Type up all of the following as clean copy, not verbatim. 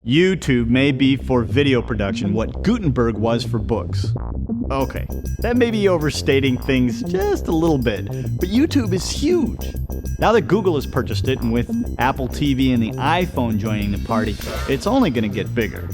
YouTube may be for video production what Gutenberg was for books. Okay, that may be overstating things just a little bit, but YouTube is huge. Now that Google has purchased it, and with Apple TV and the iPhone joining the party, it's only going to get bigger.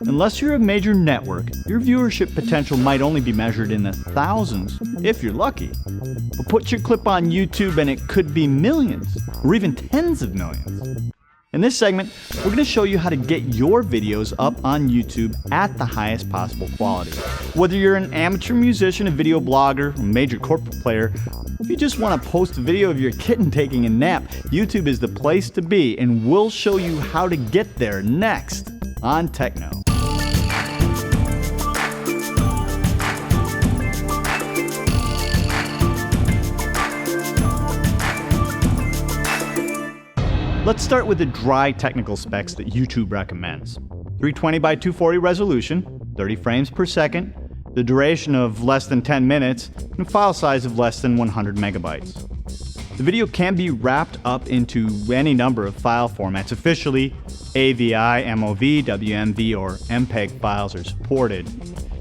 Unless you're a major network, your viewership potential might only be measured in the thousands, if you're lucky. But put your clip on YouTube and it could be millions, or even tens of millions. In this segment, we're going to show you how to get your videos up on YouTube at the highest possible quality. Whether you're an amateur musician, a video blogger, a major corporate player, if you just want to post a video of your kitten taking a nap, YouTube is the place to be, and we'll show you how to get there next on TechKnow. Let's start with the dry technical specs that YouTube recommends. 320 by 240 resolution, 30 frames per second, the duration of less than 10 minutes, and a file size of less than 100 megabytes. The video can be wrapped up into any number of file formats. Officially, AVI, MOV, WMV, or MPEG files are supported.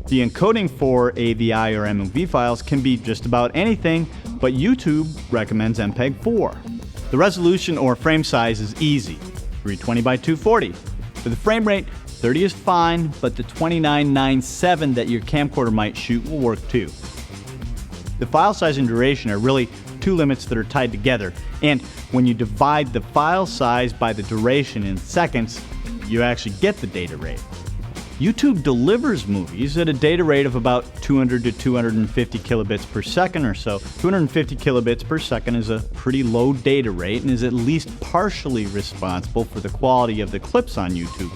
The encoding for AVI or MOV files can be just about anything, but YouTube recommends MPEG-4. The resolution or frame size is easy, 320 by 240. For the frame rate, 30 is fine, but the 2997 that your camcorder might shoot will work too. The file size and duration are really two limits that are tied together, and when you divide the file size by the duration in seconds, you actually get the data rate. YouTube delivers movies at a data rate of about 200 to 250 kilobits per second or so. 250 kilobits per second is a pretty low data rate and is at least partially responsible for the quality of the clips on YouTube,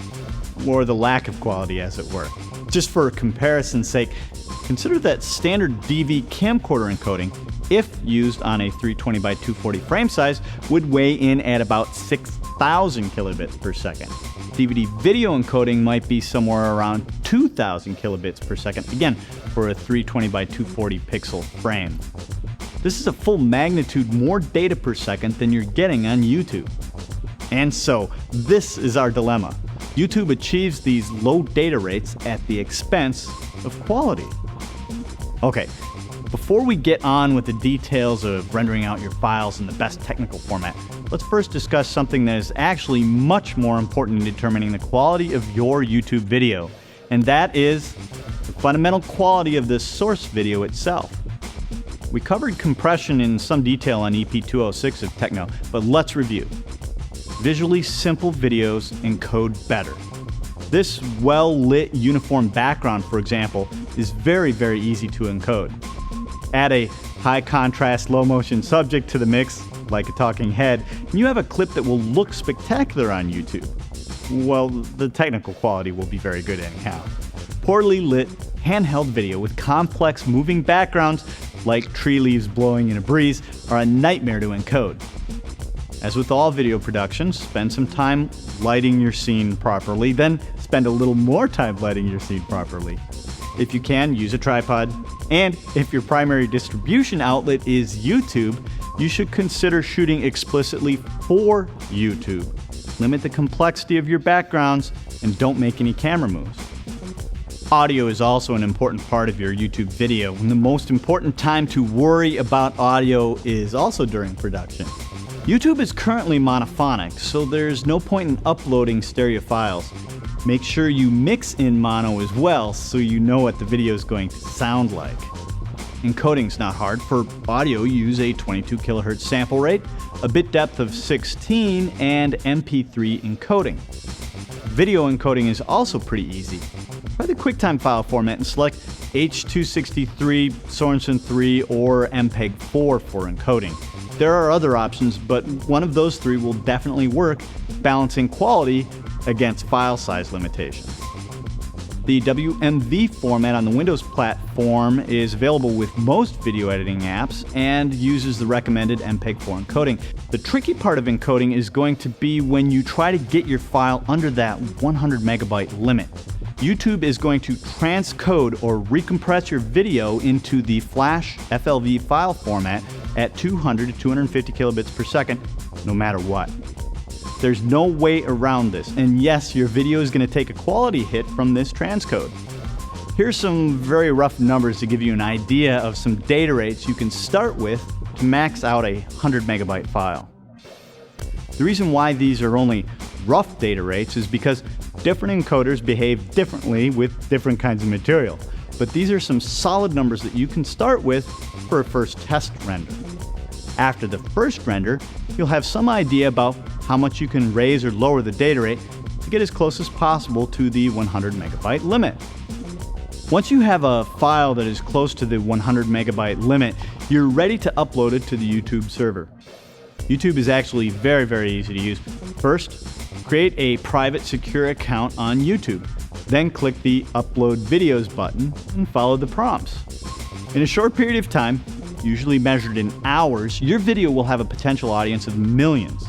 or the lack of quality as it were. Just for comparison's sake, consider that standard DV camcorder encoding, if used on a 320 by 240 frame size, would weigh in at about 6,000 kilobits per second. DVD video encoding might be somewhere around 2,000 kilobits per second, again, for a 320 by 240 pixel frame. This is a full magnitude more data per second than you're getting on YouTube. And so, this is our dilemma. YouTube achieves these low data rates at the expense of quality. Okay, before we get on with the details of rendering out your files in the best technical format, let's first discuss something that is actually much more important in determining the quality of your YouTube video, and that is the fundamental quality of the source video itself. We covered compression in some detail on EP206 of TechKnow, but let's review. Visually simple videos encode better. This well-lit uniform background, for example, is very easy to encode. Add a high-contrast, low-motion subject to the mix, like a talking head, and you have a clip that will look spectacular on YouTube. Well, the technical quality will be very good anyhow. Poorly lit, handheld video with complex moving backgrounds, like tree leaves blowing in a breeze, are a nightmare to encode. As with all video productions, spend some time lighting your scene properly, then spend a little more time lighting your scene properly. If you can, use a tripod, and if your primary distribution outlet is YouTube, you should consider shooting explicitly for YouTube. Limit the complexity of your backgrounds and don't make any camera moves. Audio is also an important part of your YouTube video, and the most important time to worry about audio is also during production. YouTube is currently monophonic, so there's no point in uploading stereo files. Make sure you mix in mono as well so you know what the video is going to sound like. Encoding's not hard. For audio, use a 22 kilohertz sample rate, a bit depth of 16, and MP3 encoding. Video encoding is also pretty easy. Try the QuickTime file format and select H.263, Sorensen 3, or MPEG-4 for encoding. There are other options, but one of those three will definitely work, balancing quality against file size limitations. The WMV format on the Windows platform is available with most video editing apps and uses the recommended MPEG-4 encoding. The tricky part of encoding is going to be when you try to get your file under that 100 megabyte limit. YouTube is going to transcode or recompress your video into the Flash FLV file format at 200 to 250 kilobits per second, no matter what. There's no way around this, and yes, your video is going to take a quality hit from this transcode. Here's some very rough numbers to give you an idea of some data rates you can start with to max out a 100 megabyte file. The reason why these are only rough data rates is because different encoders behave differently with different kinds of material. But these are some solid numbers that you can start with for a first test render. After the first render, you'll have some idea about how much you can raise or lower the data rate to get as close as possible to the 100 megabyte limit. Once you have a file that is close to the 100 megabyte limit, you're ready to upload it to the YouTube server. YouTube is actually very easy to use. First, create a private secure account on YouTube. Then click the Upload Videos button and follow the prompts. In a short period of time, usually measured in hours, your video will have a potential audience of millions.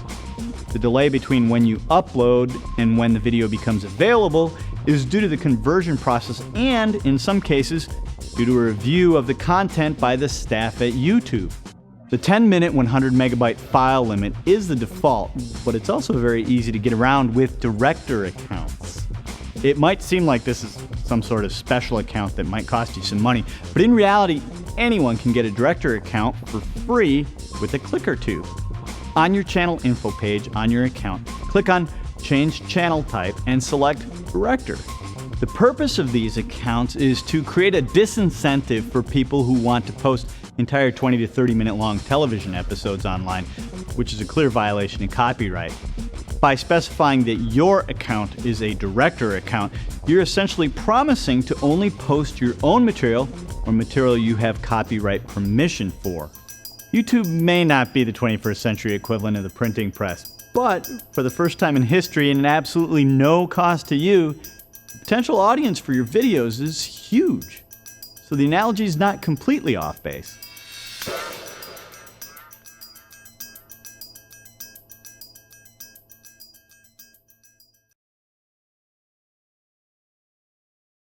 The delay between when you upload and when the video becomes available is due to the conversion process and, in some cases, due to a review of the content by the staff at YouTube. The 10-minute 100 megabyte file limit is the default, but it's also very easy to get around with director accounts. It might seem like this is some sort of special account that might cost you some money, but in reality, anyone can get a director account for free with a click or two. On your channel info page on your account, click on Change Channel Type and select Director. The purpose of these accounts is to create a disincentive for people who want to post entire 20 to 30 minute long television episodes online, which is a clear violation of copyright. By specifying that your account is a director account, you're essentially promising to only post your own material or material you have copyright permission for. YouTube may not be the 21st century equivalent of the printing press, but for the first time in history and at absolutely no cost to you, the potential audience for your videos is huge. So the analogy is not completely off base.